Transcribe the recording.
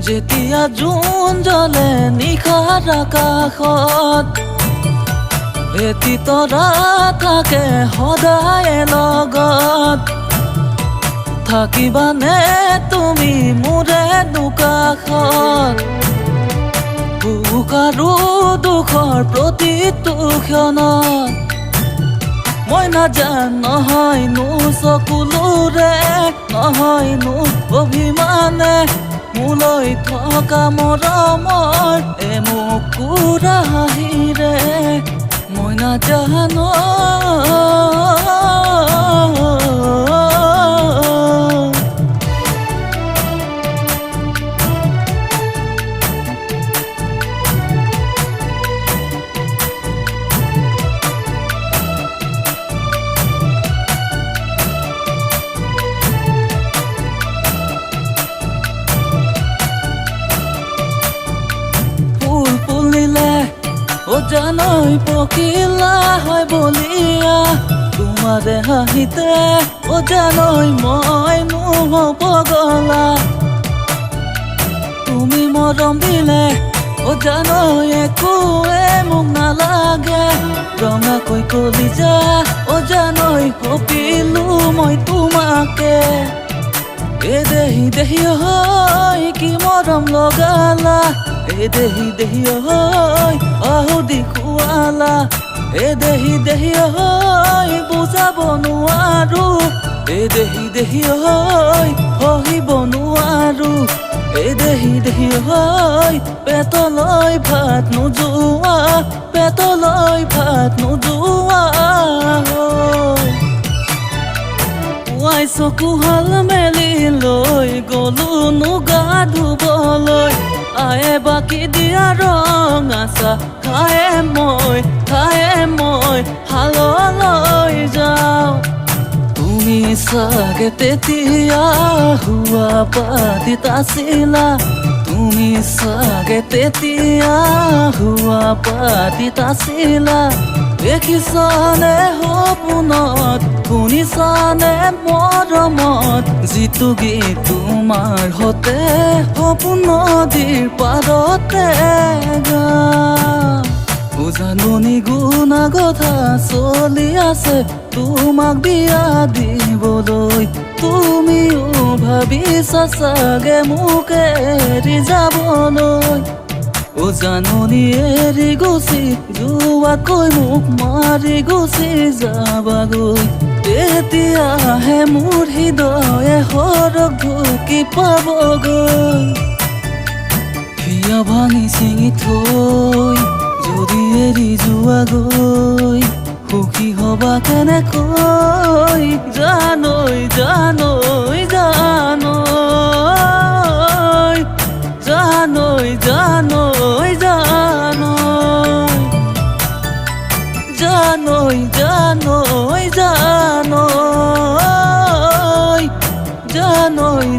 যেতিয়া জোন জ্বলে নিশাৰ আকাশত এটি তৰা থাকে সদায় লগত থাকিবানে তুমি মোৰে দুকাষত সুখ আৰু দুখৰ প্ৰতিটো ক্ষণত মই নাজান নহয়নো চকুলোৰে নহয়নো অভিমানে মোলৈ থকা মৰমৰ এমুকুৰা হাঁহিৰে মই নাজানো ও জানই পখিলা হয় বলিয়া তোমাৰে হাঁহিতে ও জানই মই নহ'ব পগলা তুমি মৰম দিলে ও জানই একোৱে মোক নালাগে ৰঙাকৈ কলিজা ও জানই সপিলো মই তোমাকে এ দেহি দেহি হয় কি মৰম লগালা এ দেহি দেহি হয় আহুদি খুৱালা এ দেহি দেহি হয় বুজাব নোৱাৰো এ দেহি দেহি হয় সহিব নোৱাৰো এ দেহি দেহি হয় পেটলৈ ভাত নোযোৱা পেটলৈ ভাত নোযোৱা পুৱাই চকু হাল মেলি লৈ গলো গা ধুবলৈ আয়ে বাকি দিয়া ৰং আছা খায়ে মই হাললৈ যাওঁ তুমি চাগে তেতিয়া হুৱা পাতিত আছিলা তুমি চাগে তেতিয়া হুৱা পাতিত আছিলা দেখিছানে সপোনত শুনিছানে মৰমত যিটো গীত তোমাৰ হতে সপোন নদীৰ পাৰতে জাননী গুণা কথা চলি আছে তোমাক বিয়া দিবলৈ তুমিও ভাবিছা চাগে মোক এৰি যাবলৈ ও জাননী এৰি গুচি যোৱাকৈ মোক মাৰি গুচি যাবাগৈ তেতিয়াহে মোৰ হৃদয়ে সৰগ ঢুকি পাবগৈ হিয়া ভাঙি চিঙি থৈ যদি এৰি যোৱাগৈ সুখী হবা কেনেকৈ জানৈ জানৈ জানৈ জানৈ জানৈ জানৈ জানৈ জানৈ জানৈ জানৈ